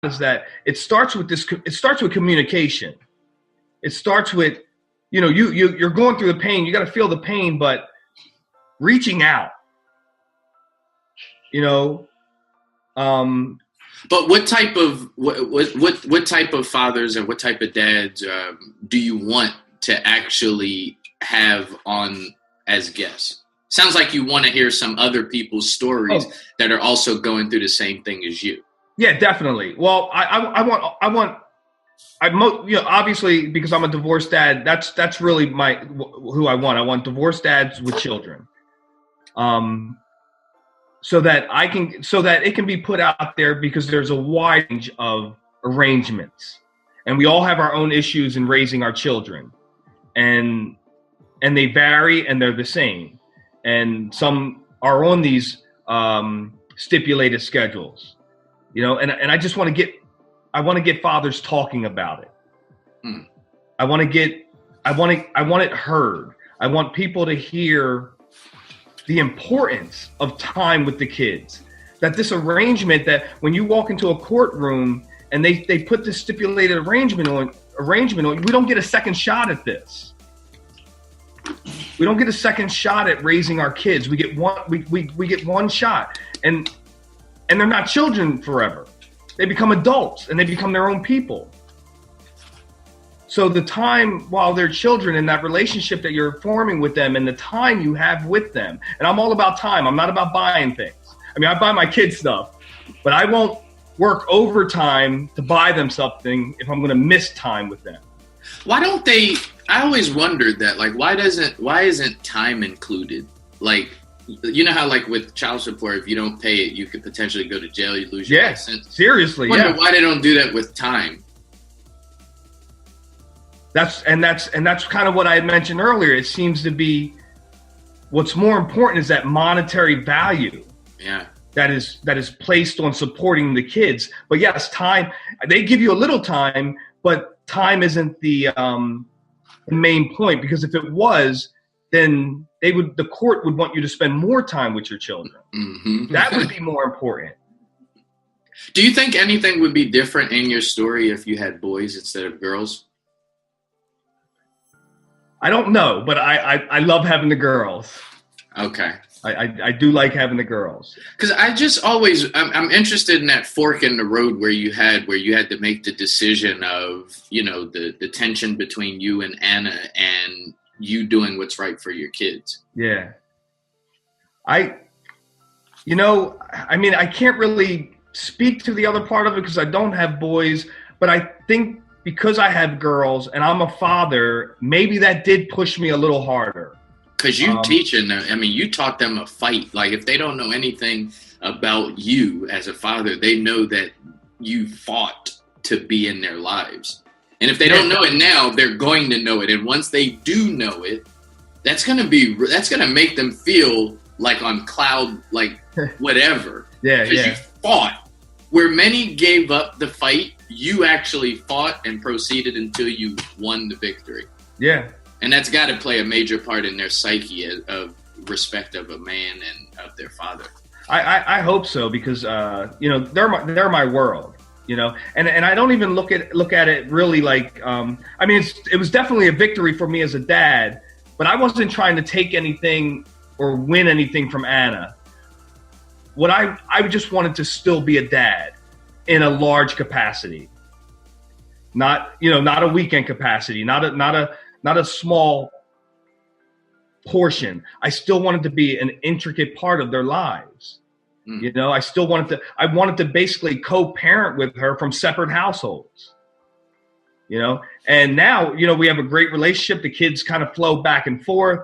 is that it starts with communication. It starts with, you're going through the pain. You got to feel the pain, but reaching out, But what type of what type of fathers and what type of dads do you want to actually have on as guests? Sounds like you want to hear some other people's stories that are also going through the same thing as you. Yeah, definitely. Well, obviously because I'm a divorced dad, that's really who I want. I want divorced dads with children. So that it can be put out there, because there's a wide range of arrangements, and we all have our own issues in raising our children, and they vary and they're the same, and some are on these stipulated schedules, and I just want to get fathers talking about it. I want it heard. I want people to hear the importance of time with the kids. That this arrangement, that when you walk into a courtroom and they put this stipulated arrangement on, we don't get a second shot at this. We don't get a second shot at raising our kids. We get one shot, and they're not children forever. They become adults and they become their own people. So the time while they're children, and that relationship that you're forming with them, and the time you have with them. And I'm all about time. I'm not about buying things. I mean, I buy my kids stuff, but I won't work overtime to buy them something if I'm going to miss time with them. Why don't they? I always wondered that. Like, why isn't time included? Like, you know how like with child support, if you don't pay it, you could potentially go to jail. You lose your license. Seriously, I wonder why they don't do that with time. That's kind of what I had mentioned earlier. It seems to be what's more important is that monetary value. Yeah. That is placed on supporting the kids. But yes, time, they give you a little time, but time isn't the main point, because if it was, then the court would want you to spend more time with your children. Mm-hmm. That would be more important. Do you think anything would be different in your story if you had boys instead of girls? I don't know, but I love having the girls. Okay. I do like having the girls. Because I just always, I'm interested in that fork in the road where you had to make the decision of, the tension between you and Anna and you doing what's right for your kids. Yeah. I can't really speak to the other part of it because I don't have boys, but I think because I have girls and I'm a father, maybe that did push me a little harder. Because you teaching them, you taught them a fight. Like, if they don't know anything about you as a father, they know that you fought to be in their lives. And if they don't know it now, they're going to know it. And once they do know it, that's going to make them feel like on cloud, like whatever. Because you fought. Where many gave up the fight, you actually fought and proceeded until you won the victory. Yeah. And that's got to play a major part in their psyche of respect of a man and of their father. I hope so, because they're my world, and I don't even look at it really like it was definitely a victory for me as a dad, but I wasn't trying to take anything or win anything from Anna. What I just wanted to still be a dad in a large capacity, not a weekend capacity, not a small portion. I still wanted to be an intricate part of their lives. I wanted to basically co-parent with her from separate households, and now, we have a great relationship. The kids kind of flow back and forth.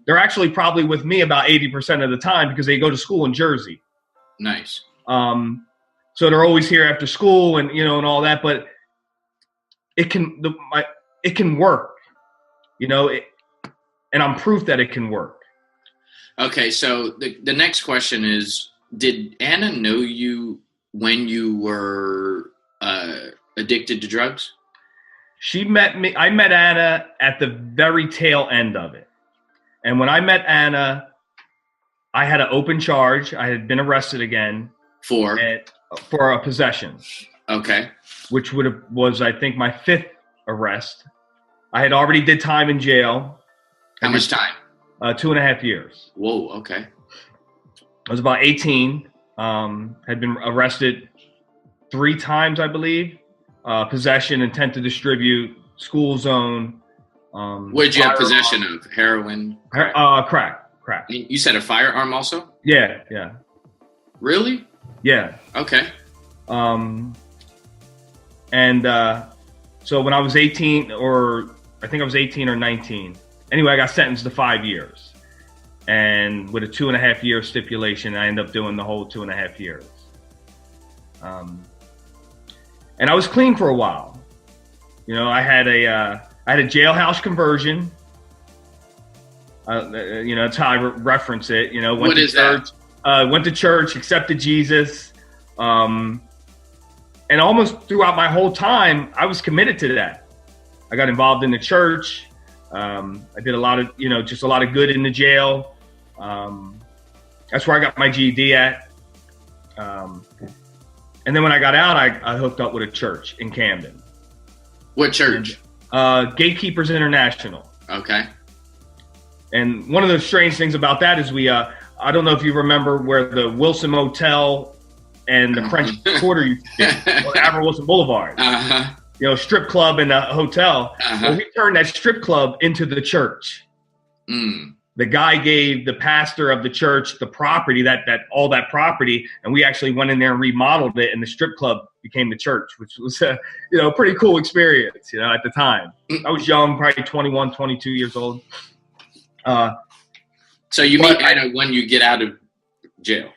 They're actually probably with me about 80% of the time because they go to school in Jersey. Nice. So they're always here after school and, and all that, but it can work. And I'm proof that it can work. Okay, so the next question is, did Anna know you when you were addicted to drugs? She met me. I met Anna at the very tail end of it. And when I met Anna, I had an open charge. I had been arrested again. For a possession. Okay. which was I think my 5th arrest. I had already did time in jail. How much time? 2.5 years. Whoa. Okay. I was about 18. Had been arrested 3 times, I believe. Possession, intent to distribute, school zone. What did you have possession of? Heroin? Crack. You said a firearm also? Yeah. Really? Yeah. Okay. So when I was 18, or I think I was 18 or 19. Anyway, I got sentenced to 5 years. And with a 2.5 year stipulation, I ended up doing the whole 2.5 years. And I was clean for a while. You know, I had a jailhouse conversion. You know, that's how I reference it. You know, went to church, went to church, accepted Jesus. And almost throughout my whole time, I was committed to that. I got involved in the church. I did a lot of, just a lot of good in the jail. That's where I got my GED at. And then when I got out, I hooked up with a church in Camden. What church? Gatekeepers International. Okay. And one of the strange things about that is I don't know if you remember where the Wilson Motel and the French Quarter used to be, on Averell Wilson Boulevard. Uh-huh. Strip club and a hotel. Uh-huh. Well, we turned that strip club into the church. Mm. The guy gave the pastor of the church the property, that property, and we actually went in there and remodeled it, and the strip club became the church, which was a pretty cool experience, at the time. I was young, probably 21, 22 years old. So you meet Anna when you get out of jail?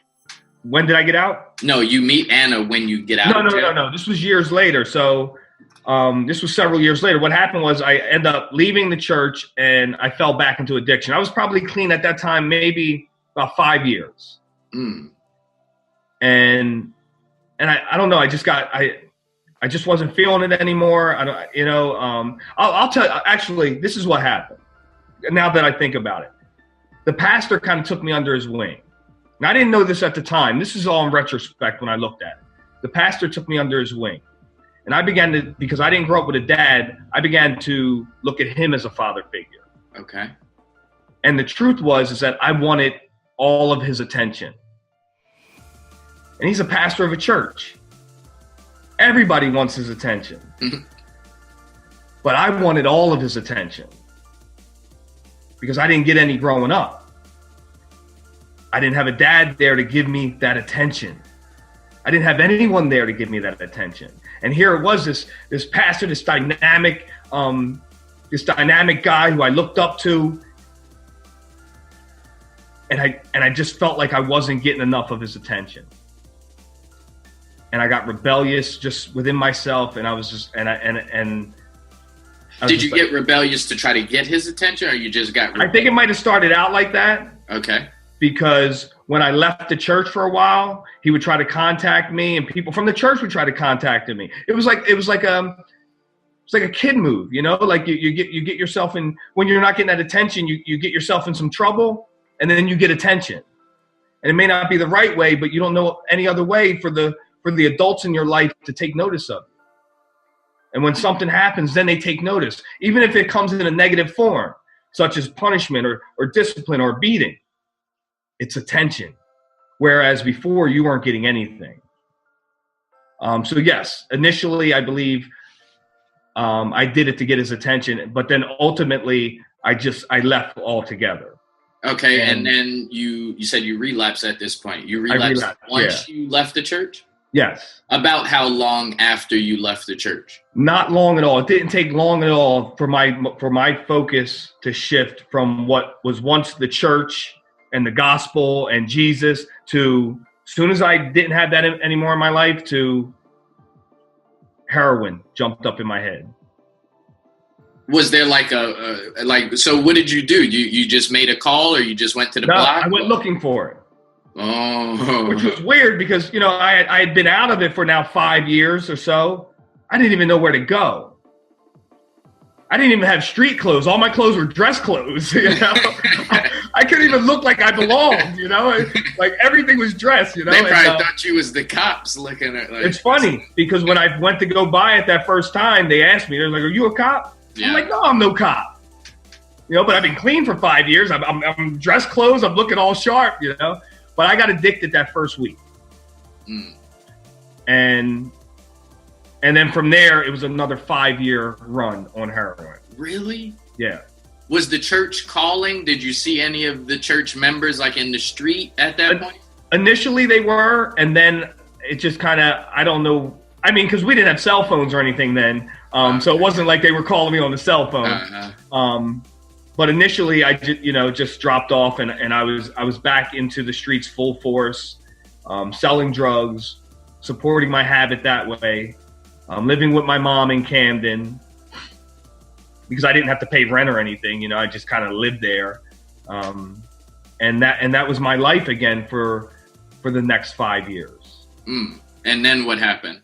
When did I get out? No, you meet Anna when you get out of jail. No. This was years later. So this was several years later. What happened was I ended up leaving the church and I fell back into addiction. I was probably clean at that time, maybe about 5 years. Mm. And I don't know. I just wasn't feeling it anymore. I'll tell you, actually, this is what happened. Now that I think about it, the pastor kind of took me under his wing. And I didn't know this at the time. This is all in retrospect when I looked at it. The pastor took me under his wing. And I began to, because I didn't grow up with a dad, I began to look at him as a father figure. Okay. And the truth is that I wanted all of his attention. And he's a pastor of a church. Everybody wants his attention. Mm-hmm. But I wanted all of his attention because I didn't get any growing up. I didn't have a dad there to give me that attention. I didn't have anyone there to give me that attention. And here it was, this pastor, this dynamic guy who I looked up to. And I just felt like I wasn't getting enough of his attention. And I got rebellious just within myself. And I was just, Did you get rebellious to try to get his attention, or you just got rebellious? I think it might have started out like that. Okay. Because when I left the church for a while, he would try to contact me, and people from the church would try to contact me. It was like a kid move, like you get yourself in, when you're not getting that attention, you get yourself in some trouble, and then you get attention. And it may not be the right way, but you don't know any other way for the adults in your life to take notice of. And when something happens, then they take notice, even if it comes in a negative form, such as punishment or discipline or beating. It's attention. Whereas before, you weren't getting anything. So yes, initially, I believe I did it to get his attention, but then ultimately, I left altogether. Okay, and then you said you relapsed at this point. You relapsed once you left the church? Yes. About how long after you left the church? Not long at all. It didn't take long at all for my focus to shift from what was once the church and the gospel and Jesus to, as soon as I didn't have that anymore in my life, to heroin jumped up in my head. Was there so what did you do? You just made a call, or you just went to the block? I went looking for it. Oh. Which was weird because, I had been out of it for now 5 years or so. I didn't even know where to go. I didn't even have street clothes. All my clothes were dress clothes. You know, I couldn't even look like I belonged. You know, like everything was dressed. You know, they probably thought you was the cops looking at. Like, it's funny because when I went to go buy it that first time, they asked me, they're like, "Are you a cop?" Yeah. I'm like, "No, I'm no cop." You know, but I've been clean for 5 years. I'm dressed clothes. I'm looking all sharp. You know, but I got addicted that first week, and then from there, it was another 5-year run on heroin. Really? Yeah. Was the church calling? Did you see any of the church members like in the street at that point? Initially they were, and then it just kind of, I don't know. I mean, because we didn't have cell phones or anything then. So it wasn't like they were calling me on the cell phone. But initially I just dropped off and I was back into the streets full force, selling drugs, supporting my habit that way. Living with my mom in Camden because I didn't have to pay rent or anything. You know, I just kind of lived there. And that was my life again for the next 5 years. And then what happened?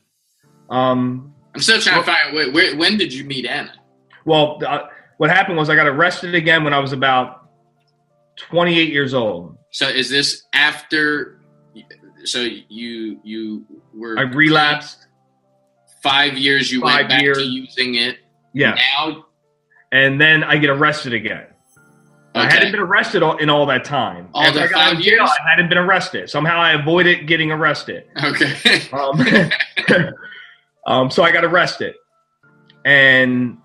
I'm still trying to find out when did you meet Anna? Well, what happened was I got arrested again when I was about 28 years old. So is this after? So you were? I relapsed. 5 years you went back to using it. Yeah. Now? And then I get arrested again. Okay. I hadn't been arrested in all that time. All the 5 years? I hadn't been arrested. Somehow I avoided getting arrested. Okay. So I got arrested. And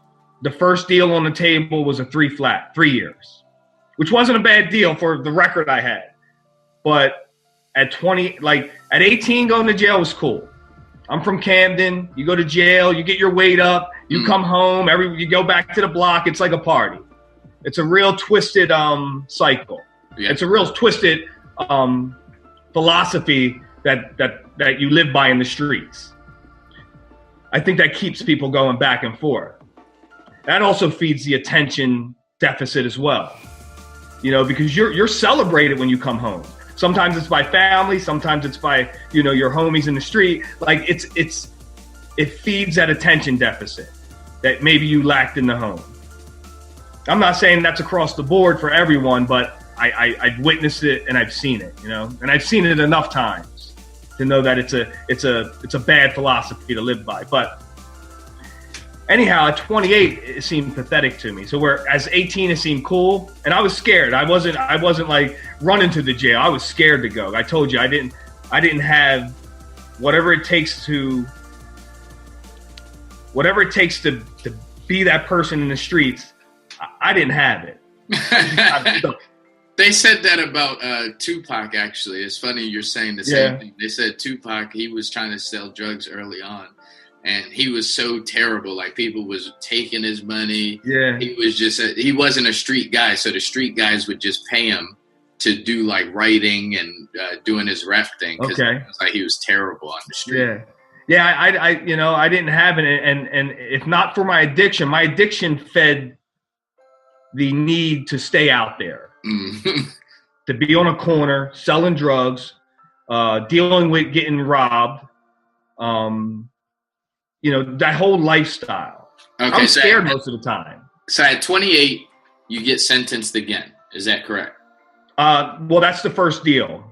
the first deal on the table was a 3 years, which wasn't a bad deal for the record I had. But at 18, going to jail was cool. I'm from Camden. You go to jail, you get your weight up, you come home, you go back to the block. It's like a party. It's a real twisted cycle. Yeah. It's a real twisted philosophy that you live by in the streets. I think that keeps people going back and forth. That also feeds the attention deficit as well. You know, because you're celebrated when you come home. Sometimes it's by family. Sometimes it's by, your homies in the street. Like it feeds that attention deficit that maybe you lacked in the home. I'm not saying that's across the board for everyone, but I've witnessed it and I've seen it, and I've seen it enough times to know that it's a bad philosophy to live by. But anyhow, at 28, it seemed pathetic to me. So whereas 18, it seemed cool, and I was scared. I wasn't like running to the jail. I was scared to go. I told you I didn't have whatever it takes to be that person in the streets. I didn't have it. They said that about Tupac. Actually, it's funny you're saying the same thing. They said Tupac, he was trying to sell drugs early on. And he was so terrible. Like, people was taking his money. Yeah. He was he wasn't a street guy. So the street guys would just pay him to do like writing and doing his ref thing. Okay. It was like he was terrible on the street. Yeah. Yeah. I didn't have it. And if not for my addiction fed the need to stay out there, to be on a corner, selling drugs, dealing with getting robbed, that whole lifestyle. Okay, I'm scared most of the time. So at 28, you get sentenced again. Is that correct? Well, that's the first deal.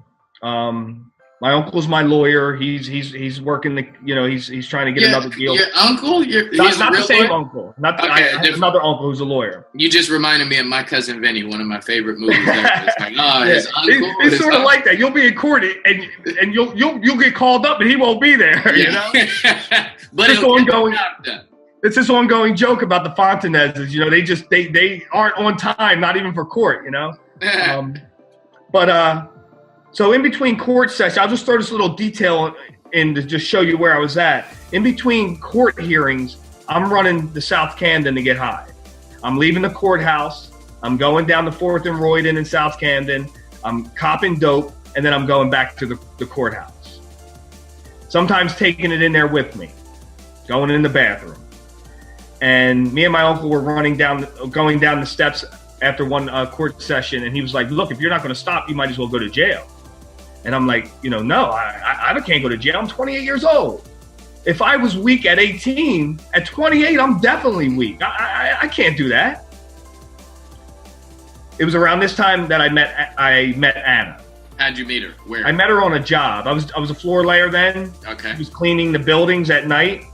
My uncle's my lawyer. He's working he's trying to get another deal. Your uncle? Not the same lawyer? Uncle. I have another uncle who's a lawyer. You just reminded me of My Cousin Vinny, one of my favorite movies ever. It's like, his uncle. It's sort of like that. You'll be in court and you'll get called up and he won't be there. But it's this ongoing joke about the Fontanezes. They aren't on time, not even for court. So in between court sessions, I'll just throw this little detail in to just show you where I was at. In between court hearings, I'm running to South Camden to get high. I'm leaving the courthouse. I'm going down to 4th and Royden in South Camden. I'm copping dope, and then I'm going back to the courthouse. Sometimes taking it in there with me, going in the bathroom. And me and my uncle were going down the steps after one court session, and he was like, "Look, if you're not going to stop, you might as well go to jail." And I'm like, no, I can't go to jail. I'm 28 years old. If I was weak at 18, at 28, I'm definitely weak. I can't do that. It was around this time that I met Anna. How'd you meet her? Where? I met her on a job. I was a floor layer then. Okay. I was cleaning the buildings at night.